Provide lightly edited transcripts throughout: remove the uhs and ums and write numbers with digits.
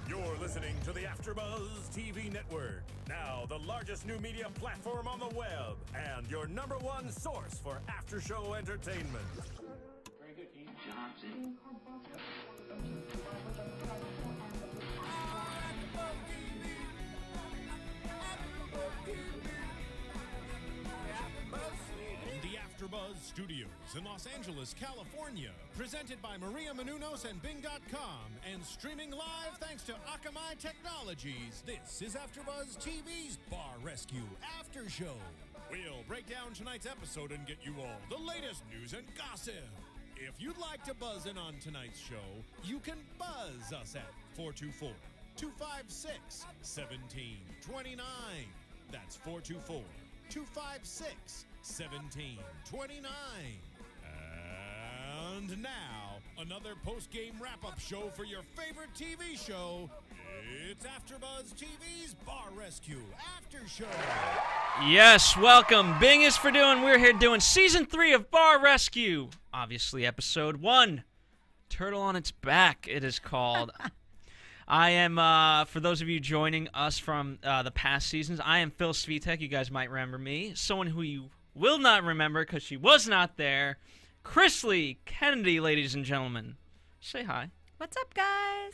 You're listening to the AFTERBUZZ TV Network, now the largest new media platform on the web, and your #1 source for after-show entertainment. Very good, Keith Johnson. The AFTERBUZZ Studios in Los Angeles, California, presented by Maria Menounos and Bing.com, and streaming live thanks to Akamai Technologies. This is AFTERBUZZ TV's Bar Rescue After Show. We'll break down tonight's episode and get you all the latest news and gossip. If you'd like to buzz in on tonight's show, you can buzz us at 424-256-1729. That's 424-256-1729. And now, another post-game wrap-up show for your favorite TV show. It's AFTERBUZZ TV's Bar Rescue After Show. Yes, welcome. Bing is for doing. We're here doing Season 3 of Bar Rescue. Obviously, Episode 1. Turtle on its Back, it is called. I am, for those of you joining us from the past seasons, I am Phil Svitek. You guys might remember me. Someone who you will not remember because she was not there. Krisily Kennedy, ladies and gentlemen. Say hi. What's up, guys?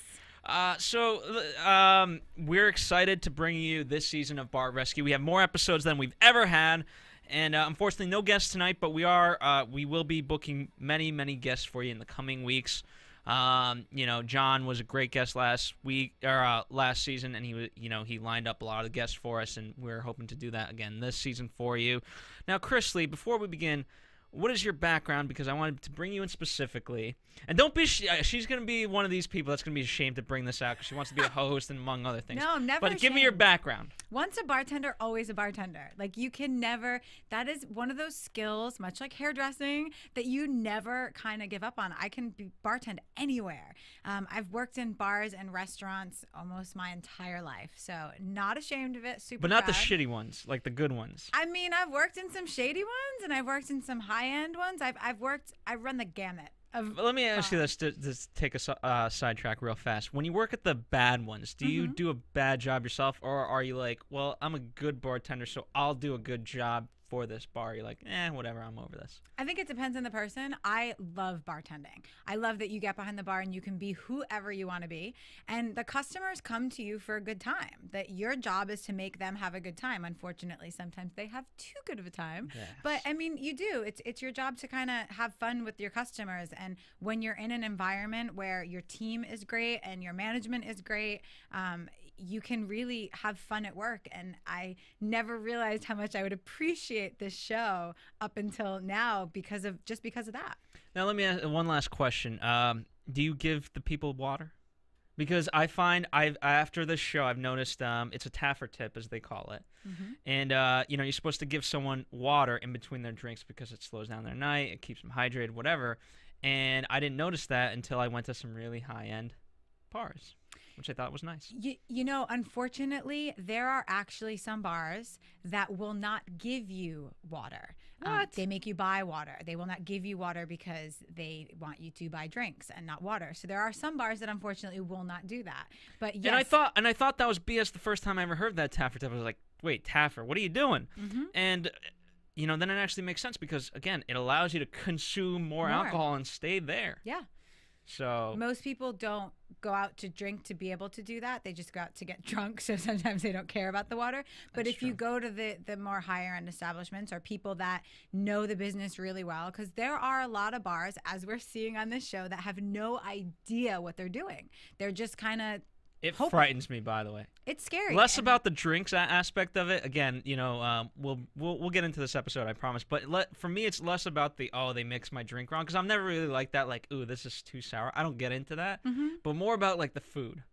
We're excited to bring you this season of Bar Rescue. We have more episodes than we've ever had. And unfortunately, no guests tonight, but we will be booking many, many guests for you in the coming weeks. John was a great guest last season, and he lined up a lot of guests for us, and we're hoping to do that again this season for you. Now, Krisily, before we begin, what is your background? Because I wanted to bring you in specifically. And don't be she's going to be one of these people that's going to be ashamed to bring this out because she wants to be a host and among other things. No, I'm never But ashamed. give me your background. Once a bartender, always a bartender. Like, you can never, that is one of those skills, much like hairdressing, that you never kind of give up on. I can bartend anywhere. I've worked in bars and restaurants almost my entire life. So not ashamed of it, super But not proud. the shitty ones, like the good ones. I mean, I've worked in some shady ones, and I've worked in some high-end ones. I've run the gamut. Let me ask you this to take a sidetrack real fast. When you work at the bad ones, do you do a bad job yourself, or are you like, well, I'm a good bartender, so I'll do a good job for this bar? You're like, whatever, I'm over this. I think it depends on the person. I love bartending. I love that you get behind the bar and you can be whoever you want to be. And the customers come to you for a good time. That your job is to make them have a good time. Unfortunately, sometimes they have too good of a time. Yes. But, I mean, you do. It's your job to kind of have fun with your customers. And when you're in an environment where your team is great and your management is great, you can really have fun at work. And I never realized how much I would appreciate this show up until now because of that. Now, let me ask one last question. Do you give the people water? Because I find after this show, I've noticed it's a Taffer tip, as they call it. And, you're supposed to give someone water in between their drinks because it slows down their night, it keeps them hydrated, whatever. And I didn't notice that until I went to some really high-end bars, which I thought was nice. Unfortunately, there are actually some bars that will not give you water. What? They make you buy water. They will not give you water because they want you to buy drinks and not water. So there are some bars that unfortunately will not do that. But yes. And I thought that was BS the first time I ever heard that Taffer tip. I was like, wait, Taffer, what are you doing? And then it actually makes sense because, again, it allows you to consume more alcohol and stay there. Yeah. So most people don't go out to drink to be able to do that. They just go out to get drunk. So sometimes they don't care about the water. But if you go to the more higher end establishments or people that know the business really well, because there are a lot of bars, as we're seeing on this show, that have no idea what they're doing. They're just kind of it frightens me, by the way. It's scary. Less about the drinks aspect of it. Again, we'll get into this episode, I promise. But for me, it's less about they mixed my drink wrong, because I'm never really like that. Like, ooh, this is too sour. I don't get into that. But more about like the food.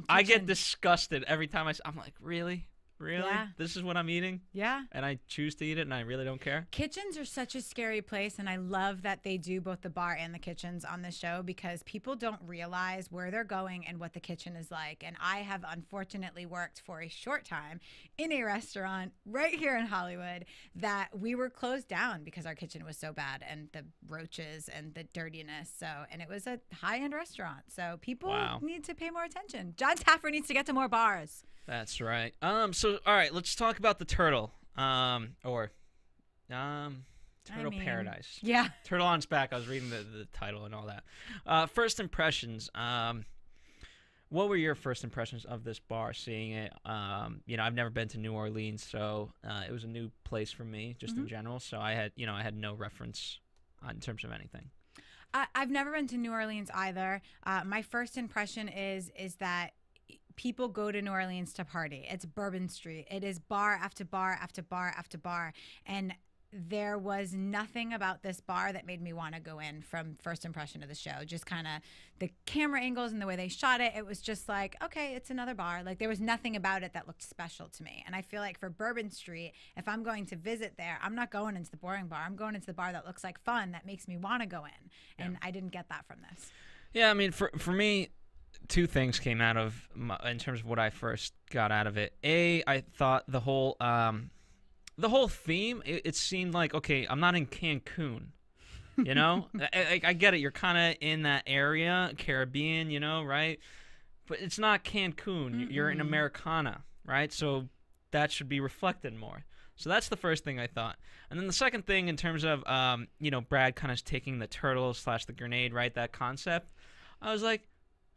I get disgusted every time I'm like, really? Really? Yeah. This is what I'm eating? Yeah. And I choose to eat it and I really don't care? Kitchens are such a scary place, and I love that they do both the bar and the kitchens on the show because people don't realize where they're going and what the kitchen is like. And I have unfortunately worked for a short time in a restaurant right here in Hollywood that we were closed down because our kitchen was so bad and the roaches and the dirtiness. And it was a high-end restaurant. So people need to pay more attention. John Taffer needs to get to more bars. That's right. So all right, let's talk about the turtle. Turtle Paradise. Yeah. Turtle on its back. I was reading the title and all that. First impressions. What were your first impressions of this bar? Seeing it, I've never been to New Orleans, so it was a new place for me, just in general. So I had no reference in terms of anything. I've never been to New Orleans either. My first impression is that people go to New Orleans to party. It's Bourbon Street. It is bar after bar after bar after bar. And there was nothing about this bar that made me want to go in from first impression of the show. Just kind of the camera angles and the way they shot it. It was just like, okay, it's another bar. Like there was nothing about it that looked special to me. And I feel like for Bourbon Street, if I'm going to visit there, I'm not going into the boring bar. I'm going into the bar that looks like fun, that makes me want to go in. And I didn't get that from this. Yeah, I mean, for me, two things came out of in terms of what I first got out of it. I thought the whole theme, it seemed like, okay, I'm not in Cancun, you know? I get it. You're kind of in that area, Caribbean, right? But it's not Cancun. You're in Americana, right? So that should be reflected more. So that's the first thing I thought. And then the second thing in terms of, Brad kind of taking the turtle / the grenade, right? That concept. I was like,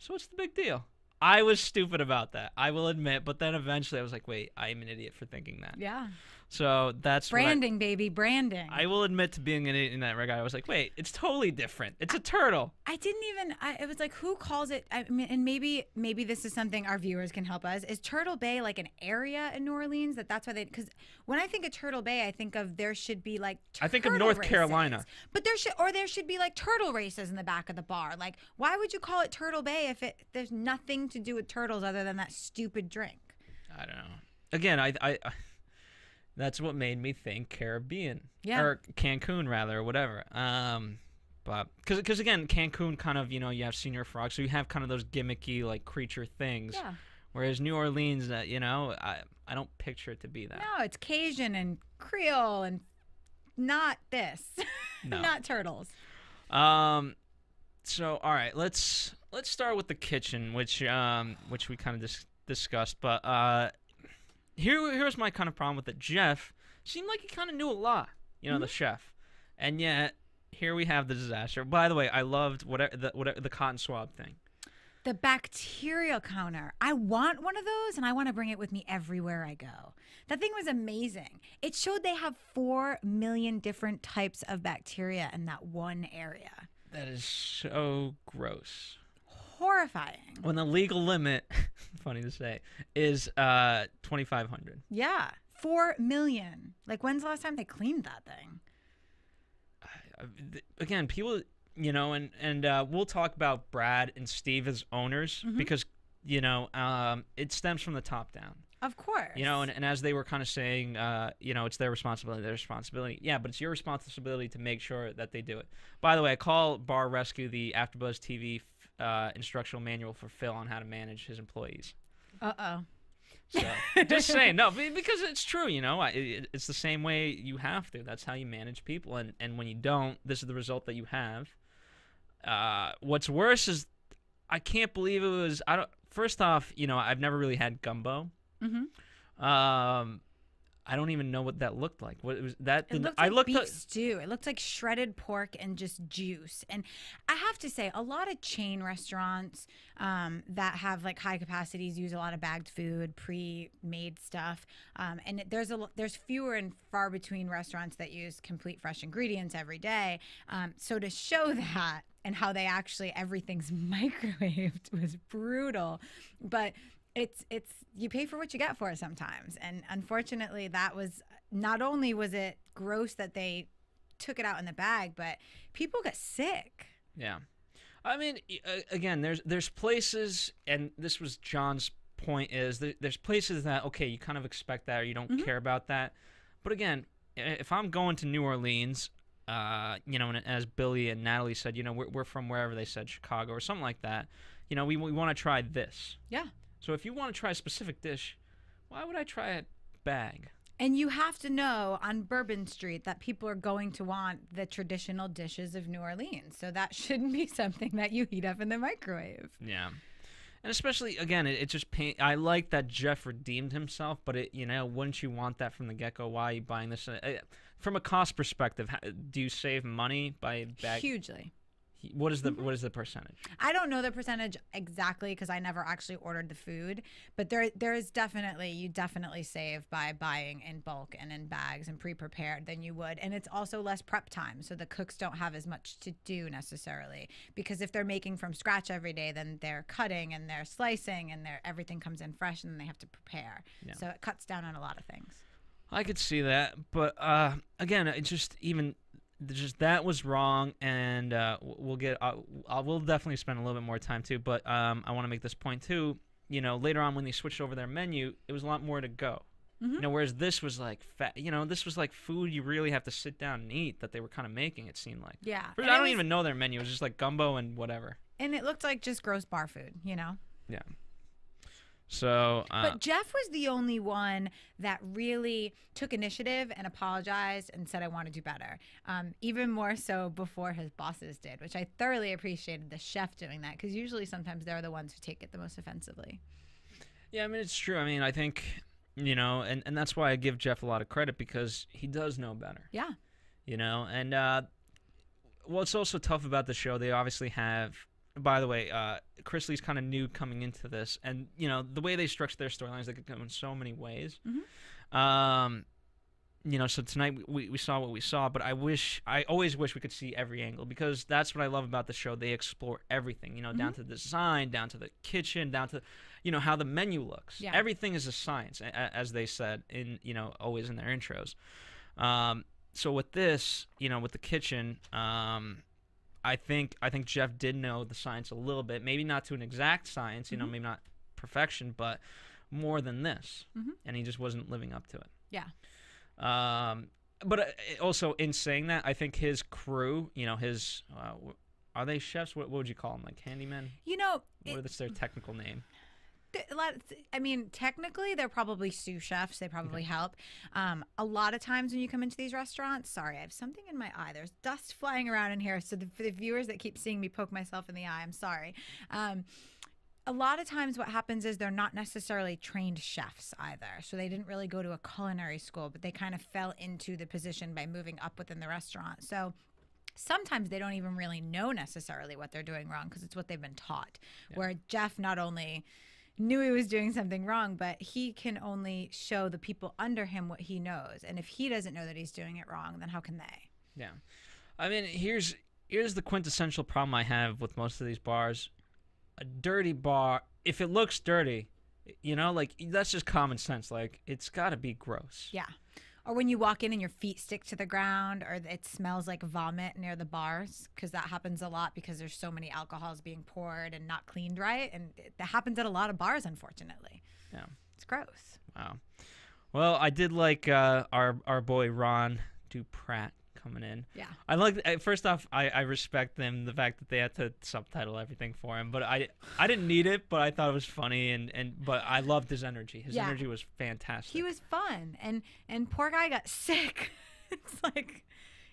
so what's the big deal? I was stupid about that, I will admit. But then eventually I was like, wait, I'm an idiot for thinking that. Yeah. So that's branding, baby, branding. I will admit to being an idiot in that regard. I was like, wait, it's totally different. It's a turtle. I didn't even. It was like, who calls it? I mean, and maybe this is something our viewers can help us. Is Turtle Bay like an area in New Orleans that's why they? Because when I think of Turtle Bay, I think of there should be like. I think of North Carolina. But there should be like turtle races in the back of the bar. Like, why would you call it Turtle Bay if there's nothing to do with turtles other than that stupid drink? I don't know. Again, I that's what made me think Caribbean. Yeah. Or Cancun, rather, or whatever. But because again, Cancun kind of, you have Senior Frog, so you have kind of those gimmicky, like, creature things. Yeah. Whereas New Orleans, I don't picture it to be that. No, it's Cajun and Creole and not this. No. Not turtles. So, all right, let's start with the kitchen, which we kind of discussed. But here's my kind of problem with it. Jeff seemed like he kind of knew a lot, the chef, and yet here we have the disaster. By the way, I loved whatever the cotton swab thing. The bacterial counter. I want one of those, and I want to bring it with me everywhere I go. That thing was amazing. It showed they have 4 million different types of bacteria in that one area. That is so gross. Horrifying. When the legal limit, funny to say, is 2,500. Yeah, 4 million. Like, when's the last time they cleaned that thing? Again, people, and we'll talk about Brad and Steve as owners because, it stems from the top down. Of course. And as they were kind of saying, it's their responsibility. Yeah, but it's your responsibility to make sure that they do it. By the way, I call Bar Rescue the AFTERBUZZ TV instructional manual for Phil on how to manage his employees. Uh-oh. So, just saying. No, because it's true, it's the same way you have to. That's how you manage people. And when you don't, this is the result that you have. What's worse is I can't believe it was, first off, I've never really had gumbo. I don't even know what that looked like. What was that? It looked like beef stew. It looked like shredded pork and just juice. And I have to say, a lot of chain restaurants that have like high capacities use a lot of bagged food, pre-made stuff. And there's fewer and far between restaurants that use complete fresh ingredients every day. So to show that and how they actually everything's microwaved was brutal. But it's you pay for what you get for it sometimes. And unfortunately, that was not only was it gross that they took it out in the bag, but people got sick. Yeah. I mean, again, there's places, and this was John's point is there's places that, okay, you kind of expect that or you don't care about that. But again, if I'm going to New Orleans, you know, and as Billy and Natalie said, you know, we're from wherever they said, Chicago or something like that. You know, we want to try this. Yeah. So if you want to try a specific dish, why would I try a bag? And you have to know on Bourbon Street that people are going to want the traditional dishes of New Orleans. So that shouldn't be something that you heat up in the microwave. Yeah. And especially, again, it just I like that Jeff redeemed himself, but, you know, wouldn't you want that from the get-go? Why are you buying this? From a cost perspective, do you save money by bag? Hugely. What is the percentage? I don't know the percentage exactly because I never actually ordered the food, but there is definitely, you definitely save by buying in bulk and in bags and pre-prepared than you would. And it's also less prep time, so the cooks don't have as much to do necessarily, because if they're making from scratch every day, then they're cutting and they're slicing and everything comes in fresh and then they have to prepare. Yeah. So it cuts down on a lot of things. I could see that, but again, it just that was wrong, and we'll definitely spend a little bit more time too. But I want to make this point too. You know, later on when they switched over their menu, it was a lot more to go. You know, whereas this was like this was like food you really have to sit down and eat that they were kind of making. It seemed like. Yeah. I don't even know their menu. It was just like gumbo and whatever. And it looked like just gross bar food. You know. Yeah. So, but Jeff was the only one that really took initiative and apologized and said, I want to do better. Even more so before his bosses did, which I thoroughly appreciated the chef doing that, because usually sometimes they're the ones who take it the most offensively. Yeah, I mean, it's true. I mean, I think, you know, and that's why I give Jeff a lot of credit, because he does know better. Yeah. You know, and what's also tough about the show, they obviously have... By the way, Krisyly's kind of new coming into this, and you know the way they structure their storylines, they could go in so many ways. You know, so tonight we saw what we saw, but I always wish we could see every angle, because that's what I love about the show. They explore everything, you know, down to the design, down to the kitchen, down to, you know, how the menu looks. Yeah. Everything is a science, as they said in, you know, always in their intros. So with this, you know, with the kitchen, I think Jeff did know the science a little bit, maybe not to an exact science, you know, maybe not perfection, but more than this, and he just wasn't living up to it. Yeah. But also in saying that, I think his crew, you know, his are they chefs? What would you call them? Like handymen? You know, what's their technical name? I mean, technically, they're probably sous chefs. They probably help. A lot of times when you come into these restaurants, sorry, I have something in my eye. There's dust flying around in here. So for the viewers that keep seeing me poke myself in the eye, I'm sorry. A lot of times what happens is they're not necessarily trained chefs either. So they didn't really go to a culinary school, but they kind of fell into the position by moving up within the restaurant. So sometimes they don't even really know necessarily what they're doing wrong, because it's what they've been taught. Yeah. Where Jeff not only knew he was doing something wrong, but he can only show the people under him what he knows. And if he doesn't know that he's doing it wrong, then how can they? Yeah. I mean, here's the quintessential problem I have with most of these bars. A dirty bar, if it looks dirty, you know, like, that's just common sense. Like, it's got to be gross. Yeah. Or when you walk in and your feet stick to the ground, or it smells like vomit near the bars, because that happens a lot because there's so many alcohols being poured and not cleaned right. And that happens at a lot of bars, unfortunately. Yeah. It's gross. Wow. Well, I did like our boy Ron Duprat coming in. Yeah. I like, first off, I respect them, the fact that they had to subtitle everything for him, but I didn't need it, but I thought it was funny, but I loved his energy. His energy was fantastic. He was fun, and poor guy got sick. It's like,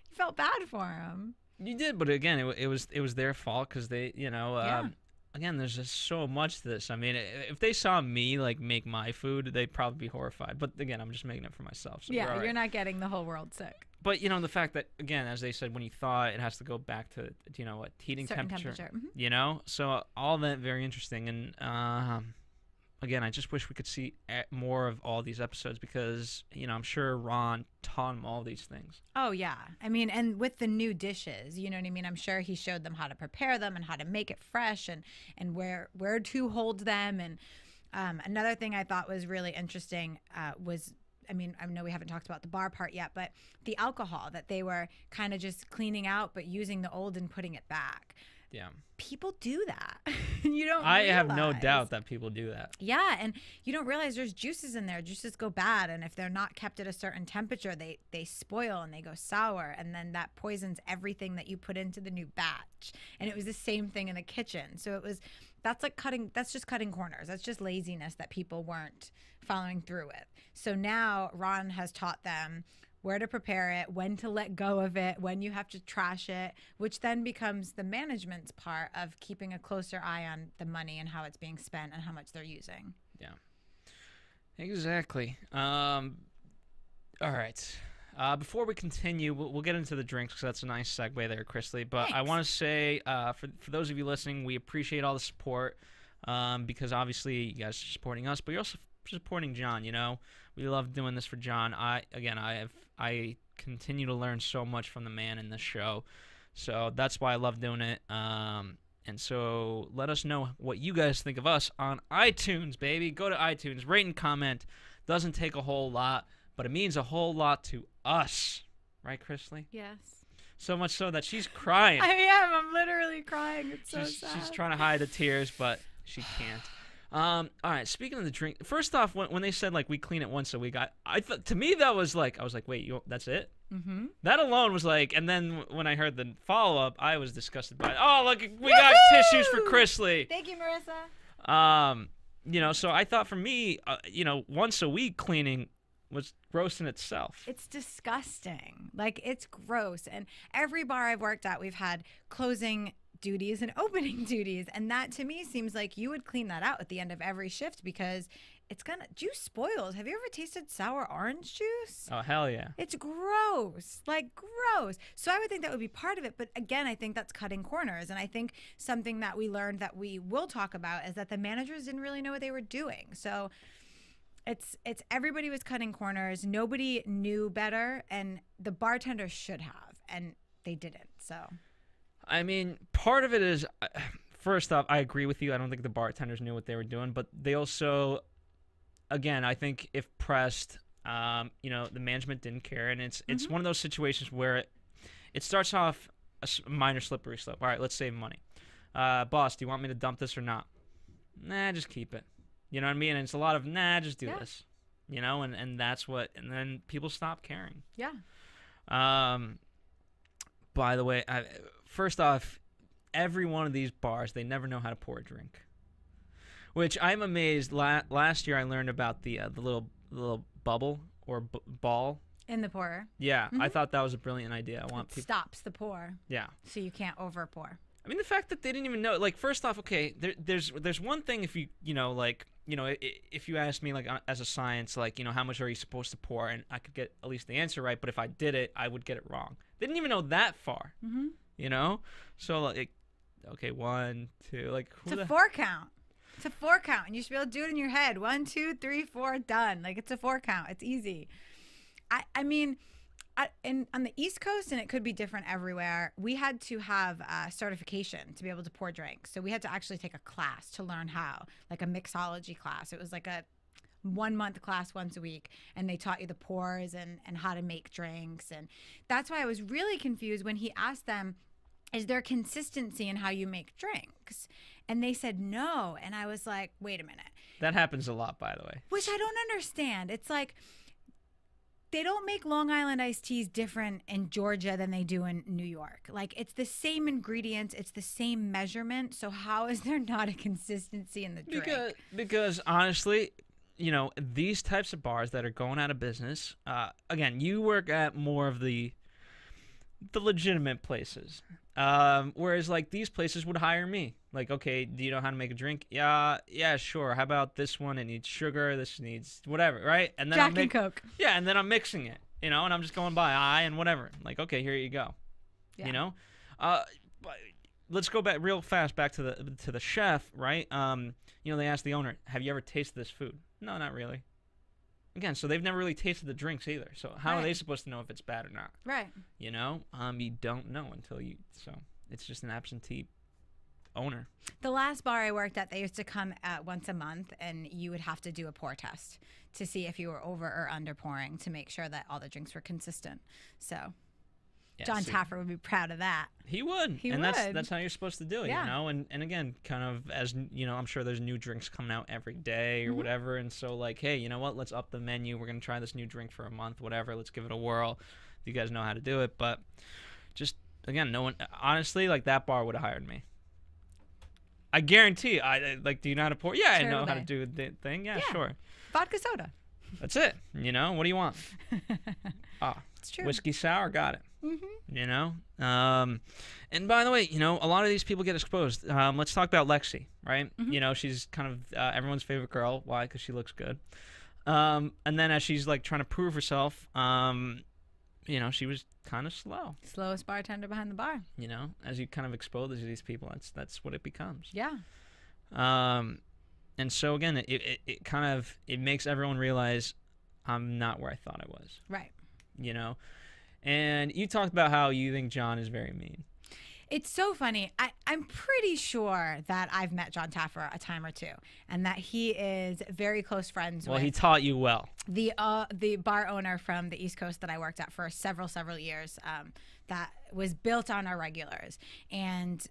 you felt bad for him. You did, but again, it was their fault, because they, you know, again, there's just so much to this. I mean, if they saw me like make my food, they'd probably be horrified. But again, I'm just making it for myself. So yeah, you're not getting the whole world sick. But you know, the fact that, again, as they said, when you thaw it, it has to go back to, you know, what, heating temperature. You know, so all that very interesting. And again, I just wish we could see more of all these episodes, because, you know, I'm sure Ron taught him all these things. Oh, yeah. I mean, and with the new dishes, you know what I mean? I'm sure he showed them how to prepare them and how to make it fresh, and where to hold them. And another thing I thought was really interesting was, I mean, I know we haven't talked about the bar part yet, but the alcohol that they were kind of just cleaning out, but using the old and putting it back. Yeah. People do that. You don't I have no realize. doubt that people do that. Yeah, and you don't realize there's juices in there. Juices go bad, and if they're not kept at a certain temperature, they spoil and they go sour, and then that poisons everything that you put into the new batch. And it was the same thing in the kitchen. So that's just cutting corners. That's just laziness that people weren't following through with. So now Ron has taught them where to prepare it, when to let go of it, when you have to trash it, which then becomes the management's part of keeping a closer eye on the money and how it's being spent and how much they're using. Yeah, exactly. All right. Before we continue, we'll get into the drinks because that's a nice segue there, Krisily. But I want to say, for those of you listening, we appreciate all the support because obviously you guys are supporting us, but you're also supporting John. You know, we love doing this for John. I continue to learn so much from the man in this show, so that's why I love doing it. And so let us know what you guys think of us on iTunes, baby. Go to iTunes, rate and comment. Doesn't take a whole lot, but it means a whole lot to us. Right, Krisily? Yes. So much so that she's crying. I am. I'm literally crying. It's so sad. She's trying to hide the tears, but she can't. All right, speaking of the drink, first off, when they said, like, we clean it once a week, I thought, to me, that was like, I was like, wait, that's it? Mm-hmm. That alone was like, and then when I heard the follow-up, I was disgusted by it. Oh, look, we got tissues for Krisily. Thank you, Marissa. You know, so I thought for me, you know, once a week cleaning was gross in itself. It's disgusting. Like, it's gross. And every bar I've worked at, we've had closing duties and opening duties. And that, to me, seems like you would clean that out at the end of every shift because juice spoils. Have you ever tasted sour orange juice? Oh, hell yeah. It's gross. Like, gross. So I would think that would be part of it. But again, I think that's cutting corners. And I think something that we learned that we will talk about is that the managers didn't really know what they were doing. So it's everybody was cutting corners. Nobody knew better. And the bartenders should have. And they didn't. So I mean, part of it is, first off, I agree with you. I don't think the bartenders knew what they were doing, but they also, again, I think if pressed, you know, the management didn't care, and it's one of those situations where it starts off a minor slippery slope. All right, let's save money. Boss, do you want me to dump this or not? Nah, just keep it. You know what I mean? And it's a lot of, nah, just do this. You know, and that's what, and then people stop caring. Yeah. By the way, first off, every one of these bars, they never know how to pour a drink, which I'm amazed. Last year, I learned about the little bubble or ball in the pourer. Yeah, I thought that was a brilliant idea. It stops the pour. Yeah. So you can't over pour. I mean, the fact that they didn't even know. Like, first off, okay, there's one thing if if you asked me, like, as a science, like, you know, how much are you supposed to pour, and I could get at least the answer right, but if I did it, I would get it wrong. They didn't even know that far. Mm-hmm. You know? So, like, okay, 1, 2, like, it's a 4 count. It's a 4 count, and you should be able to do it in your head. 1, 2, 3, 4, done. Like, it's a 4 count. It's easy. I mean, on the East Coast, and it could be different everywhere, we had to have certification to be able to pour drinks. So we had to actually take a class to learn how, like a mixology class. It was like a 1-month class once a week, and they taught you the pours and how to make drinks. And that's why I was really confused when he asked them, is there consistency in how you make drinks? And they said no. And I was like, wait a minute. That happens a lot, by the way. Which I don't understand. It's like, they don't make Long Island iced teas different in Georgia than they do in New York. Like, it's the same ingredients, it's the same measurement. So how is there not a consistency in the drink? Because honestly, you know, these types of bars that are going out of business, again, you work at more of the legitimate places. Whereas, like, these places would hire me. Like, okay, do you know how to make a drink? Yeah, sure. How about this one? It needs sugar. This needs whatever, right? And then Jack and Coke. Yeah, and then I'm mixing it, you know, and I'm just going by and whatever. Like, okay, here you go. Yeah. You know? But let's go back real fast back to the chef, right? You know, they asked the owner, have you ever tasted this food? No, not really. Again, so they've never really tasted the drinks either. So how are they supposed to know if it's bad or not? Right. You know? You don't know until you... So it's just an absentee owner. The last bar I worked at, they used to come once a month, and you would have to do a pour test to see if you were over or under pouring to make sure that all the drinks were consistent. So Yeah, John Taffer would be proud of that. He would. He and would. that's how you're supposed to do it, Yeah. you know? And again, kind of as, you know, I'm sure there's new drinks coming out every day or whatever. And so, like, hey, you know what? Let's up the menu. We're going to try this new drink for a month, whatever. Let's give it a whirl. You guys know how to do it. But just, again, no one, honestly, like, that bar would have hired me. I guarantee. Do you know how to pour? Yeah, Sure I know will how they. to do the thing. Yeah, Yeah. sure. Vodka soda. That's it. You know, what do you want? It's true. Whiskey sour, got it. You know? And by the way, you know, a lot of these people get exposed. Let's talk about Lexi, right? You know, she's kind of everyone's favorite girl. Why? Because she looks good. And then as she's, like, trying to prove herself, you know, she was kind of slow. Slowest bartender behind the bar. You know? As you kind of expose these people, that's what it becomes. Yeah. And so, again, it kind of it makes everyone realize I'm not where I thought I was. Right. You know? And you talked about how you think John is very mean. It's so funny. I'm pretty sure that I've met John Taffer a time or two, and that he is very close friends Well, with he taught you well. the bar owner from the East Coast that I worked at for several years. That was built on our regulars, and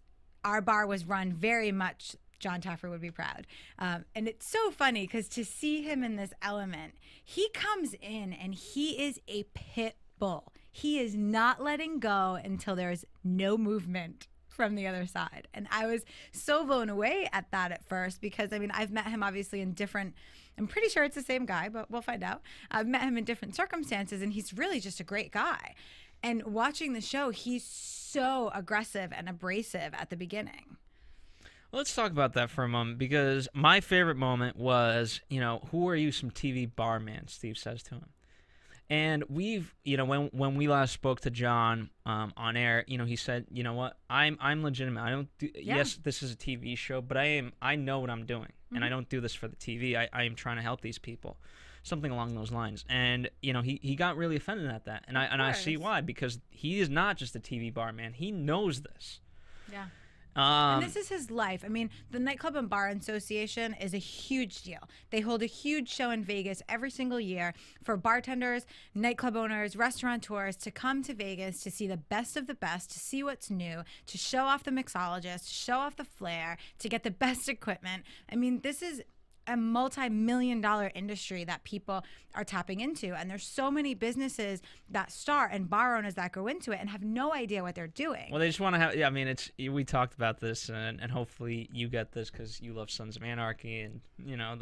our bar was run very much. John Taffer would be proud. And it's so funny because to see him in this element, he comes in and he is a pit bull. He is not letting go until there's no movement from the other side. And I was so blown away at that at first because, I mean, I've met him obviously in different, I'm pretty sure it's the same guy, but we'll find out. I've met him in different circumstances, and he's really just a great guy. And watching the show, he's so aggressive and abrasive at the beginning. Well, let's talk about that for a moment, because my favorite moment was, you know, who are you, some TV barman, Steve says to him. And we've, you know, when we last spoke to John on air, you know, he said, you know what, I'm legitimate. I don't do, yes, this is a TV show, but I know what I'm doing, and I don't do this for the TV. I am trying to help these people, something along those lines. And, you know, he got really offended at that, and I see why, because he is not just a TV barman. He knows this. Yeah. And this is his life. I mean, the Nightclub and Bar Association is a huge deal. They hold a huge show in Vegas every single year for bartenders, nightclub owners, restaurateurs to come to Vegas to see the best of the best, to see what's new, to show off the mixologist, to show off the flair, to get the best equipment. I mean, this is a multi-million-dollar industry that people are tapping into, and there's so many businesses that start and bar owners that go into it and have no idea what they're doing. Well, they just want to have. Yeah, I mean, we talked about this, and hopefully you get this because you love Sons of Anarchy, and you know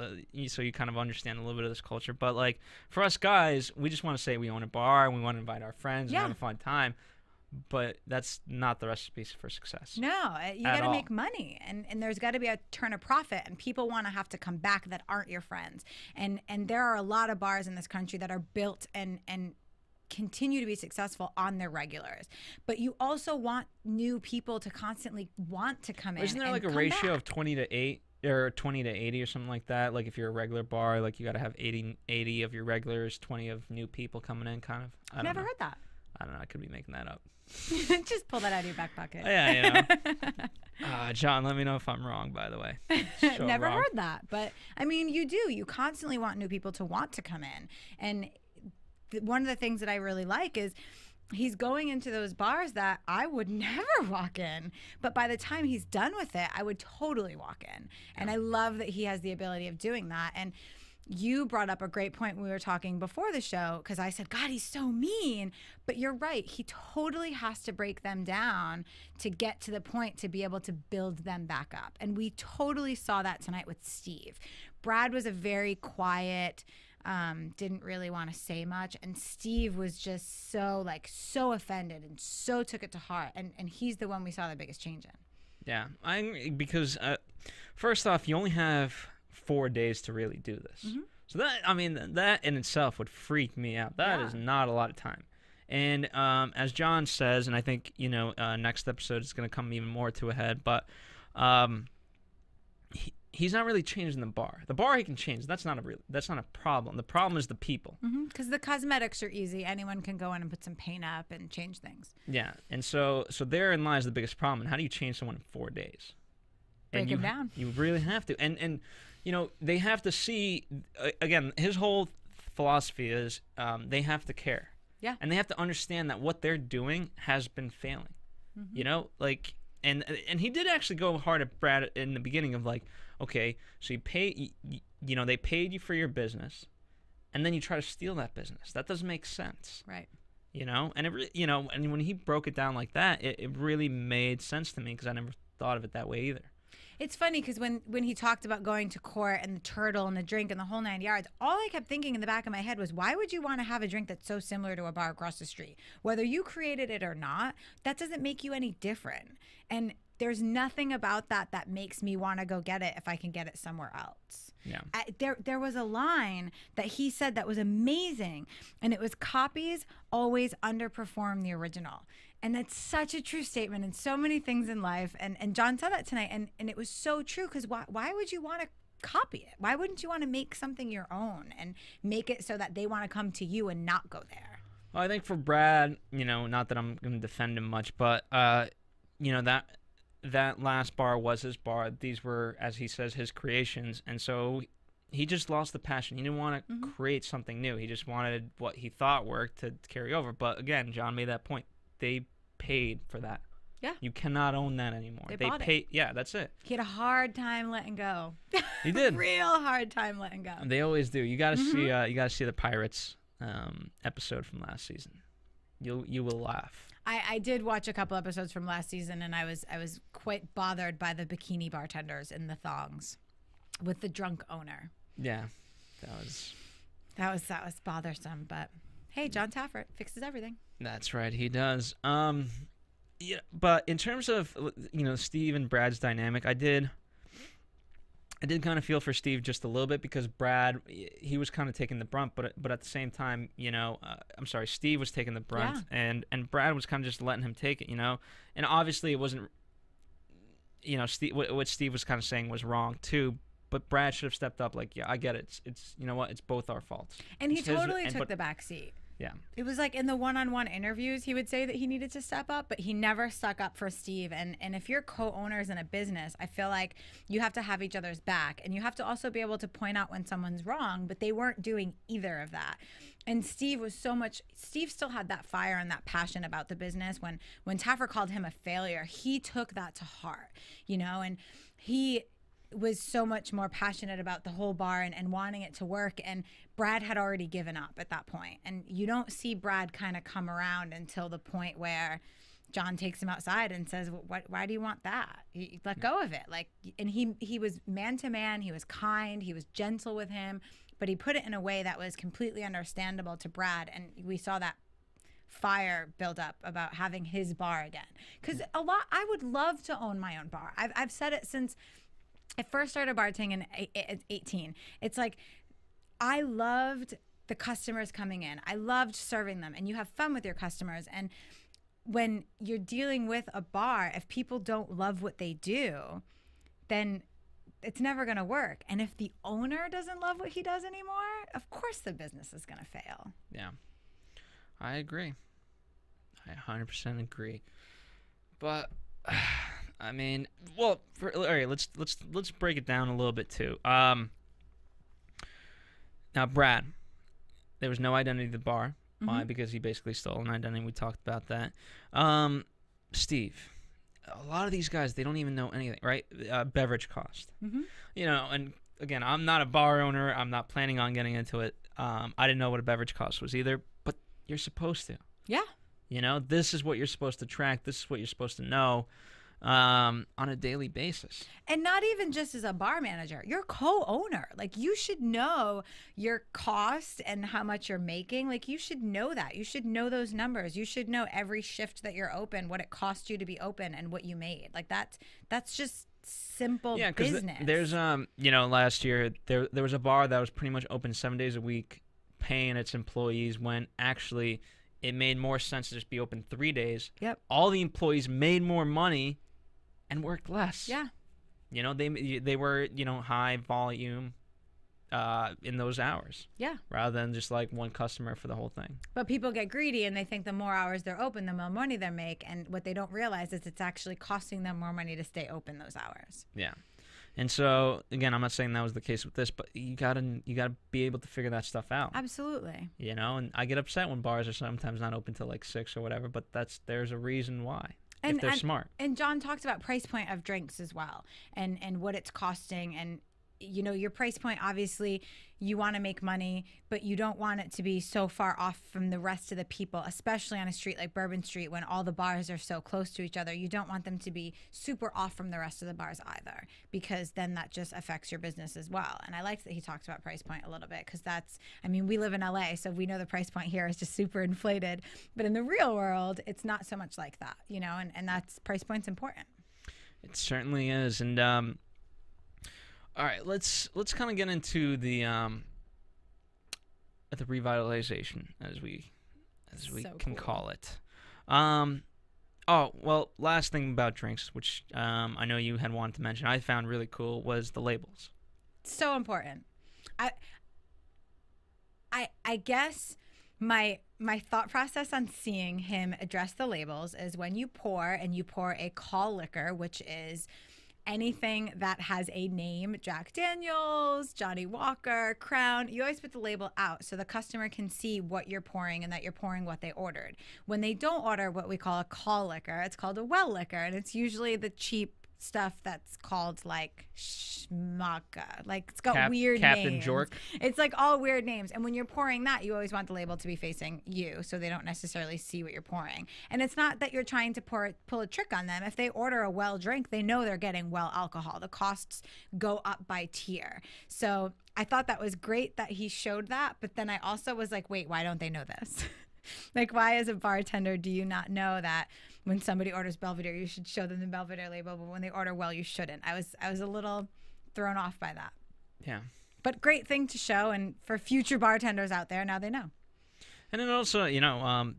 so you kind of understand a little bit of this culture. But like for us guys, we just want to say we own a bar, and we want to invite our friends and have a fun time. But that's not the recipe for success. No, you got to make money, and there's got to be a turn of profit, and people want to have to come back that aren't your friends. And there are a lot of bars in this country that are built and continue to be successful on their regulars. But you also want new people to constantly want to come in. Isn't there like a ratio of 20 to 8? Or 20 to 80 or something like that? Like if you're a regular bar, like you got to have 80 of your regulars, 20 of new people coming in, kind of. I've never heard that. I don't know. I could be making that up. Just pull that out of your back pocket. Yeah, you know. John, let me know if I'm wrong, by the way. Never heard that. But, I mean, you do. You constantly want new people to want to come in. And one of the things that I really like is he's going into those bars that I would never walk in. But by the time he's done with it, I would totally walk in. And I love that he has the ability of doing that. And you brought up a great point when we were talking before the show, because I said, God, he's so mean. But you're right. He totally has to break them down to get to the point to be able to build them back up. And we totally saw that tonight with Steve. Brad was a very quiet, didn't really want to say much. And Steve was just so offended and so took it to heart. And he's the one we saw the biggest change in. Yeah, because first off, you only have 4 days to really do this. So that in itself would freak me out. That is not a lot of time. And as John says, and I think, you know, next episode is going to come even more to a head, but he's not really changing the bar. The bar he can change. That's not a problem. The problem is the people. Because the cosmetics are easy. Anyone can go in and put some paint up and change things. Yeah, and so therein lies the biggest problem. And how do you change someone in 4 days? Break him down. You really have to. And you know, they have to see, again, his whole philosophy is they have to care. Yeah. And they have to understand that what they're doing has been failing. You know, like, and he did actually go hard at Brad in the beginning of like, okay, so you know, they paid you for your business, and then you try to steal that business. That doesn't make sense. Right. You know, and you know, and when he broke it down like that, it really made sense to me because I never thought of it that way either. It's funny because when he talked about going to court and the turtle and the drink and the whole 9 yards, all I kept thinking in the back of my head was, why would you want to have a drink that's so similar to a bar across the street? Whether you created it or not, that doesn't make you any different. And there's nothing about that that makes me want to go get it if I can get it somewhere else. Yeah. There was a line that he said that was amazing, and it was, copies always underperform the original. And that's such a true statement in so many things in life. And John said that tonight, and it was so true, because why would you want to copy it? Why wouldn't you want to make something your own and make it so that they want to come to you and not go there? Well, I think for Brad, you know, not that I'm going to defend him much, but, you know, that last bar was his bar. These were, as he says, his creations. And so he just lost the passion. He didn't want to create something new. He just wanted what he thought worked to carry over. But again, John made that point. They paid for that. Yeah. You cannot own that anymore. They bought paid. it. Yeah, that's it. He had a hard time letting go. He did. Real hard time letting go. They always do. You got to see. You got to see the Pirates episode from last season. You will laugh. I did watch a couple episodes from last season, and I was quite bothered by the bikini bartenders in the thongs with the drunk owner. Yeah, that was bothersome. But hey, John Taffert fixes everything. That's right, he does. Yeah, but in terms of, you know, Steve and Brad's dynamic, I did kind of feel for Steve just a little bit, because Brad, he was kind of taking the brunt, but at the same time, you know, I'm sorry, Steve was taking the brunt, and Brad was kind of just letting him take it, you know, and obviously it wasn't, you know, what Steve was kind of saying was wrong too, but Brad should have stepped up, like, yeah, I get it, it's you know what, it's both our faults. And he totally took the back seat. Yeah. It was like in the one-on-one interviews, he would say that he needed to step up, but he never stuck up for Steve. And if you're co-owners in a business, I feel like you have to have each other's back, and you have to also be able to point out when someone's wrong, but they weren't doing either of that. And Steve still had that fire and that passion about the business. When Taffer called him a failure, he took that to heart, you know, and he was so much more passionate about the whole bar and wanting it to work, and Brad had already given up at that point. And you don't see Brad kind of come around until the point where John takes him outside and says, why do you want that? Let go of it. Like, and he was man to man, he was kind, he was gentle with him, but he put it in a way that was completely understandable to Brad, and we saw that fire build up about having his bar again. Because I would love to own my own bar. I've said it since I first started bartending at 18. It's like, I loved the customers coming in. I loved serving them, and you have fun with your customers. And when you're dealing with a bar, if people don't love what they do, then it's never going to work. And if the owner doesn't love what he does anymore, of course the business is going to fail. Yeah, I agree. I 100% agree. But I mean, well, all right. Let's break it down a little bit too. Now, Brad, there was no identity to the bar. Why? Because he basically stole an identity. We talked about that. Steve, a lot of these guys, they don't even know anything, right? Beverage cost. You know, and again, I'm not a bar owner. I'm not planning on getting into it. I didn't know what a beverage cost was either, but you're supposed to. Yeah. You know, this is what you're supposed to track. This is what you're supposed to know on a daily basis. And not even just as a bar manager, you're co-owner. Like, you should know your cost and how much you're making. Like, you should know that. You should know those numbers. You should know every shift that you're open, what it cost you to be open, and what you made. Like, that's just simple business. There's you know, last year there was a bar that was pretty much open 7 days a week, paying its employees, when actually it made more sense to just be open 3 days. Yep. All the employees made more money and worked less. Yeah. You know, they were, you know, high volume in those hours. Yeah. Rather than just like one customer for the whole thing. But people get greedy, and they think the more hours they're open, the more money they make. And what they don't realize is it's actually costing them more money to stay open those hours. Yeah. And so again, I'm not saying that was the case with this, but you gotta be able to figure that stuff out. Absolutely. You know, and I get upset when bars are sometimes not open till like 6 or whatever, but there's a reason why. If they're smart. And John talked about price point of drinks as well, and what it's costing, and you know, your price point, obviously you want to make money, but you don't want it to be so far off from the rest of the people, especially on a street like Bourbon Street when all the bars are so close to each other. You don't want them to be super off from the rest of the bars either, because then that just affects your business as well. And I liked that he talked about price point a little bit, because that's, I mean, we live in LA, so we know the price point here is just super inflated, but in the real world, it's not so much like that, you know, and that's, price point's important. It certainly is. And all right, let's kind of get into the revitalization, as we can call it. Oh, well, last thing about drinks, which I know you had wanted to mention, I found really cool, was the labels. So important. I guess my thought process on seeing him address the labels is when you pour, and you pour a call liquor, which is anything that has a name, Jack Daniels, Johnny Walker, Crown, you always put the label out so the customer can see what you're pouring and that you're pouring what they ordered. When they don't order what we call a call liquor, it's called a well liquor, and it's usually the cheap stuff that's called like schmacka, like it's got weird Captain names. Jork. It's like all weird names, and when you're pouring that, you always want the label to be facing you so they don't necessarily see what you're pouring. And it's not that you're trying to pull a trick on them. If they order a well drink, they know they're getting well alcohol. The costs go up by tier. So I thought that was great that he showed that, but then I also was like, wait, why don't they know this? Like, why as a bartender do you not know that when somebody orders Belvedere, you should show them the Belvedere label, but when they order well, you shouldn't? I was a little thrown off by that. Yeah. But great thing to show, and for future bartenders out there, now they know. And then also, you know,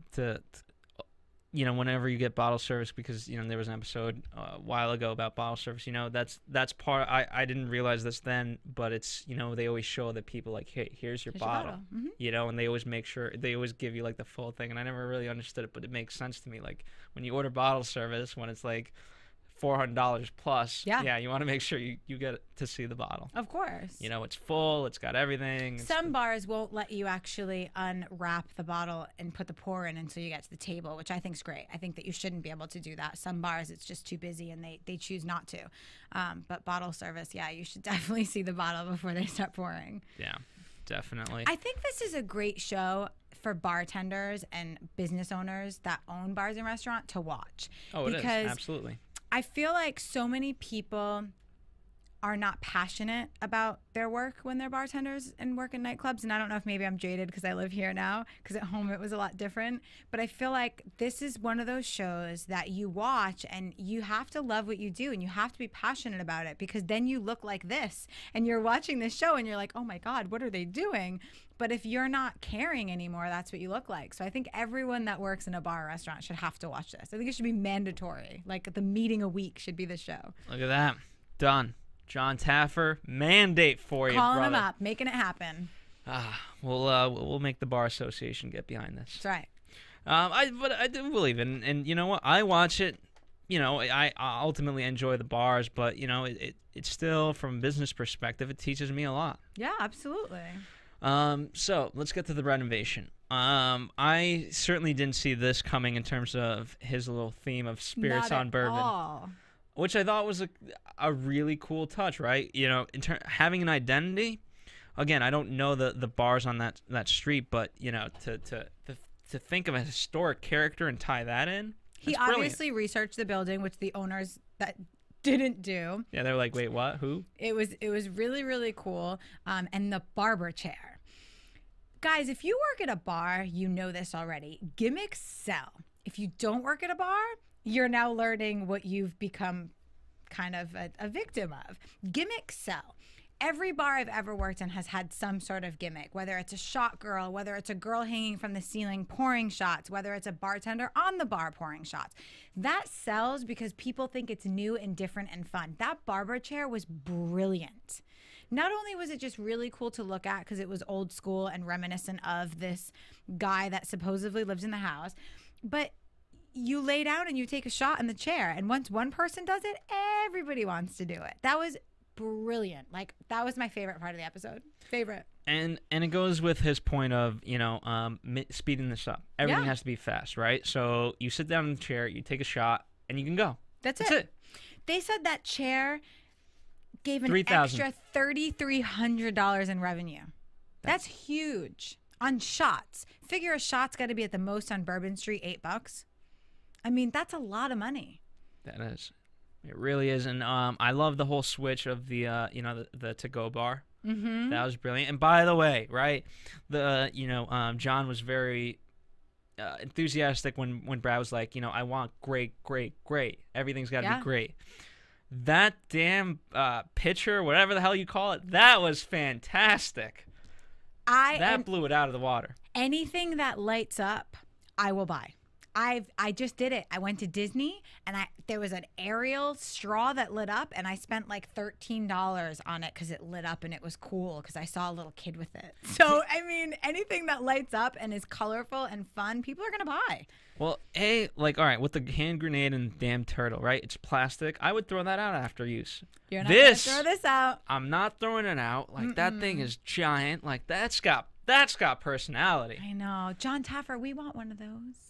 whenever you get bottle service, because, you know, there was an episode a while ago about bottle service, you know, that's part, I didn't realize this then, but it's, you know, they always show that people like, hey, here's your bottle. Mm-hmm. You know, and they always make sure, they always give you like the full thing. And I never really understood it, but it makes sense to me. Like when you order bottle service, when it's like $400 plus, yeah, you want to make sure you get to see the bottle. Of course. You know, it's full, it's got everything. Some bars won't let you actually unwrap the bottle and put the pour in until you get to the table, which I think is great. I think that you shouldn't be able to do that. Some bars, it's just too busy and they choose not to. But bottle service, yeah, you should definitely see the bottle before they start pouring. Yeah, definitely. I think this is a great show for bartenders and business owners that own bars and restaurants to watch. Oh, it is, absolutely. I feel like so many people are not passionate about their work when they're bartenders and work in nightclubs. And I don't know if maybe I'm jaded because I live here now, because at home it was a lot different. But I feel like this is one of those shows that you watch and you have to love what you do and you have to be passionate about it, because then you look like this and you're watching this show and you're like, oh my God, what are they doing? But if you're not caring anymore, that's what you look like. So I think everyone that works in a bar or restaurant should have to watch this. I think it should be mandatory. Like the meeting a week should be the show. Look at that. Done. John Taffer, mandate for you, Calling brother. him up, making it happen. We'll make the Bar Association get behind this. That's right. But I do believe it. And you know what? I watch it. You know, I ultimately enjoy the bars, but, you know, it's still, from a business perspective, it teaches me a lot. Yeah, absolutely. So let's get to the renovation. I certainly didn't see this coming in terms of his little theme of spirits on bourbon, all. which I thought was a really cool touch, right? You know, having an identity. Again, I don't know the bars on that street, but, you know, to think of a historic character and tie that in. He obviously researched the building, which the owners that didn't do. Yeah, they're like, wait, what? Who? It was really, really cool. And the barber chair. Guys, if you work at a bar, you know this already. Gimmicks sell. If you don't work at a bar, you're now learning what you've become kind of a victim of. Gimmicks sell. Every bar I've ever worked in has had some sort of gimmick, whether it's a shot girl, whether it's a girl hanging from the ceiling pouring shots, whether it's a bartender on the bar pouring shots. That sells because people think it's new and different and fun. That barber chair was brilliant. Not only was it just really cool to look at because it was old school and reminiscent of this guy that supposedly lived in the house, but you lay down and you take a shot in the chair, and once one person does it, everybody wants to do it. That was brilliant. Like, that was my favorite part of the episode. Favorite. And it goes with his point of, speeding this up. Everything has to be fast, right? So you sit down in the chair, you take a shot, and you can go. That's it. They said that chair gave an extra $3,300 in revenue. That's huge. On shots. Figure a shot's got to be at the most on Bourbon Street, $8. I mean, that's a lot of money. That is. It really is. And I love the whole switch of the the to-go bar. Mm-hmm. That was brilliant. And by the way, right, John was very enthusiastic when Brad was like, I want great. Everything's got to be great. That damn pitcher, whatever the hell you call it, that was fantastic. That blew it out of the water. Anything that lights up, I will buy. I just did it. I went to Disney and there was an Ariel straw that lit up, and I spent like $13 on it because it lit up and it was cool because I saw a little kid with it. So I mean, anything that lights up and is colorful and fun, people are gonna buy. Well, all right, with the hand grenade and damn turtle, right? It's plastic. I would throw that out after use. You're not gonna throw this out. I'm not throwing it out. Like that thing is giant. Like that's got personality. I know, John Taffer. We want one of those.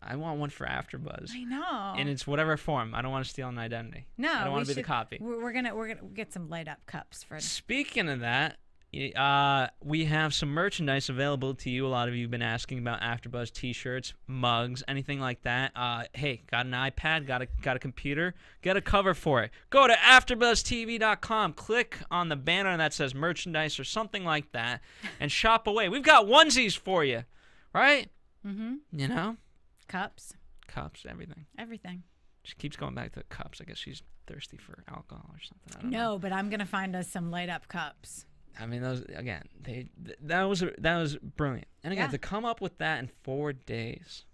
I want one for AfterBuzz. I know. And it's whatever form. I don't want to steal an identity. No, I don't want to be the copy. We're gonna get some light up cups for. Speaking of that, we have some merchandise available to you. A lot of you have been asking about AfterBuzz T-shirts, mugs, anything like that. Hey, got an iPad? Got a computer? Get a cover for it. Go to AfterBuzzTV.com. Click on the banner that says merchandise or something like that, and shop away. We've got onesies for you, right? Mm-hmm. Cups, everything. She keeps going back to the cups. I guess she's thirsty for alcohol or something. I don't know. But I'm gonna find us some light up cups. I mean, those again. That was brilliant. And again, to come up with that in 4 days,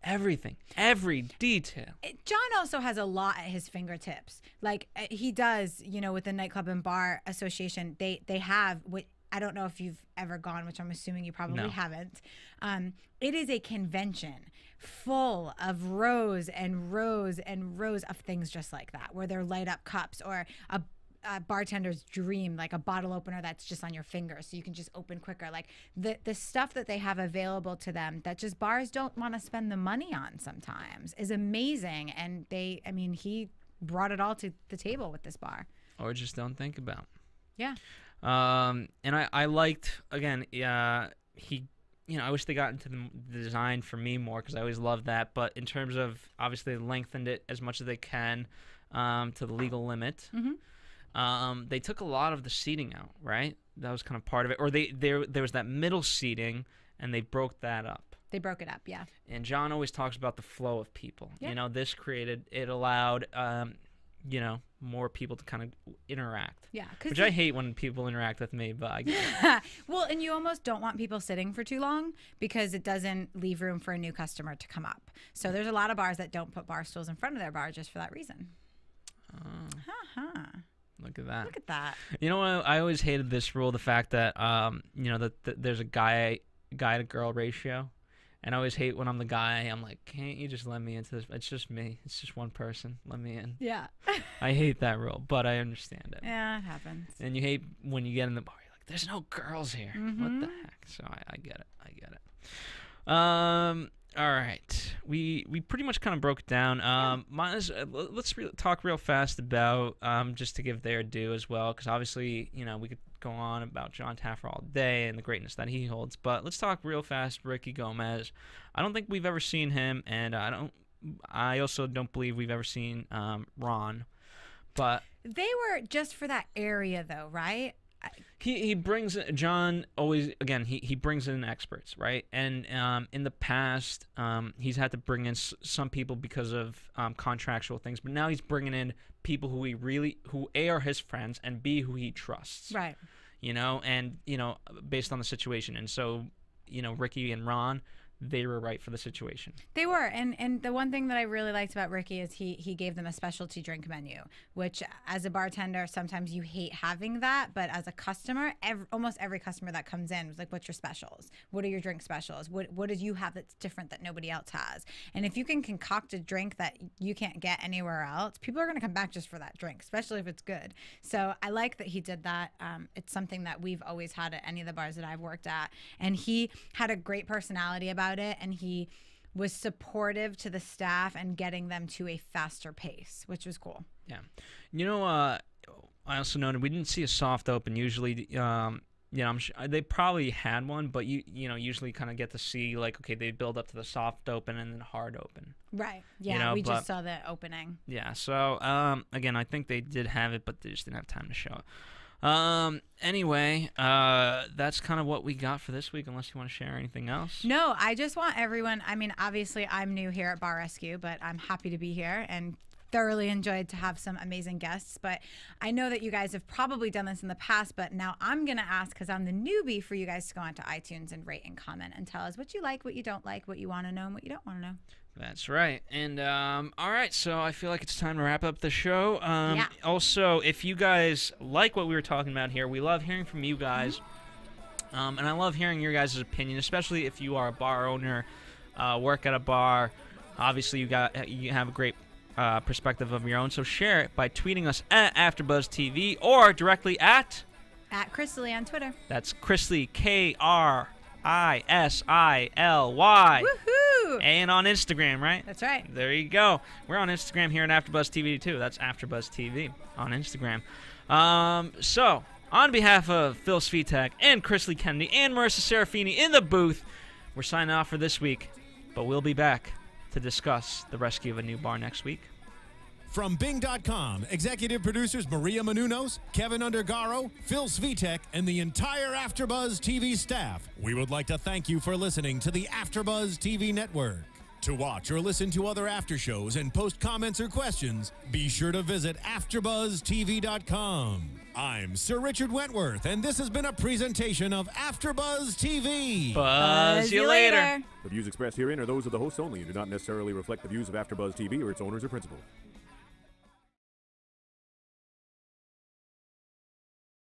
everything, every detail. John also has a lot at his fingertips. Like he does, with the Nightclub and Bar Association. They have what. I don't know if you've ever gone, which I'm assuming you probably haven't. It is a convention full of rows and rows and rows of things just like that, where they're light up cups or a bartender's dream, like a bottle opener that's just on your finger so you can just open quicker. Like the stuff that they have available to them that just bars don't want to spend the money on sometimes is amazing. And he brought it all to the table with this bar. Or just don't think about. Yeah. And I liked, again, I wish they got into the design for me more because I always loved that. But in terms of, obviously, they lengthened it as much as they can to the legal limit. Mm-hmm. They took a lot of the seating out, right? That was kind of part of it. Or there was that middle seating, and they broke that up. They broke it up, yeah. And John always talks about the flow of people. Yeah. It allowed... more people to kind of interact. Yeah. Which I hate when people interact with me, but I get it. Well, and you almost don't want people sitting for too long because it doesn't leave room for a new customer to come up. So there's a lot of bars that don't put bar stools in front of their bar just for that reason. Look at that. Look at that. You know what? I always hated this rule, the fact that, that there's a guy to girl ratio. And I always hate when I'm the guy. I'm like, can't you just let me into this? It's just me. It's just one person. Let me in. Yeah. I hate that rule, but I understand it. Yeah, it happens. And you hate when you get in the bar. You're like, there's no girls here. Mm-hmm. What the heck? So I get it. All right. We pretty much kind of broke it down. Let's talk real fast about, just to give their due as well, because obviously, we could go on about John Taffer all day and the greatness that he holds. But let's talk real fast Ricky Gomez. I don't think we've ever seen him, and I also don't believe we've ever seen Ron. But they were just for that area, though, right? He brings John always again. He brings in experts, right? And in the past, he's had to bring in some people because of contractual things, but now he's bringing in people who who A, are his friends, and B, who he trusts, right? And based on the situation. And so Ricky and Ron, they were right for the situation. They were, and the one thing that I really liked about Ricky is he gave them a specialty drink menu, which as a bartender, sometimes you hate having that, but as a customer, almost every customer that comes in was like, what's your specials? What are your drink specials? What did you have that's different that nobody else has? And if you can concoct a drink that you can't get anywhere else, people are going to come back just for that drink, especially if it's good. So I like that he did that. It's something that we've always had at any of the bars that I've worked at, and he had a great personality about it, and he was supportive to the staff and getting them to a faster pace, which was cool. Yeah. You know, I also noted we didn't see a soft open. Usually, you know, I'm sure they probably had one, but you know, usually kind of get to see like, okay, they build up to the soft open and then hard open. Right. Yeah, you know, we just saw the opening. Yeah. So, again, I think they did have it, but they just didn't have time to show it. Anyway, that's kind of what we got for this week, unless you want to share anything else. No, I just want everyone, I mean, obviously I'm new here at Bar Rescue, but I'm happy to be here and thoroughly enjoyed to have some amazing guests. But I know that you guys have probably done this in the past, but now I'm going to ask, because I'm the newbie, for you guys to go onto iTunes and rate and comment and tell us what you like, what you don't like, what you want to know, and what you don't want to know. That's right. And all right, so I feel like it's time to wrap up the show. Yeah. Also, if you guys like what we were talking about here, we love hearing from you guys. And I love hearing your guys' opinion, especially if you are a bar owner, work at a bar. Obviously, you have a great perspective of your own, so share it by tweeting us at AfterBuzz TV or directly at Krisily on Twitter. That's Krisily, Krisily. Woohoo! And on Instagram, right? That's right. There you go. We're on Instagram here at AfterBuzz TV too. That's AfterBuzz TV on Instagram. So, on behalf of Phil Svitek and Krisily Kennedy and Marissa Serafini in the booth, we're signing off for this week, but we'll be back to discuss the rescue of a new bar next week. From Bing.com, executive producers Maria Menounos, Kevin Undergaro, Phil Svitek, and the entire AfterBuzz TV staff, we would like to thank you for listening to the AfterBuzz TV network. To watch or listen to other after shows and post comments or questions, be sure to visit AfterBuzzTV.com. I'm Sir Richard Wentworth, and this has been a presentation of AfterBuzz TV. Buzz you later. The views expressed herein are those of the hosts only and do not necessarily reflect the views of AfterBuzz TV or its owners or principals.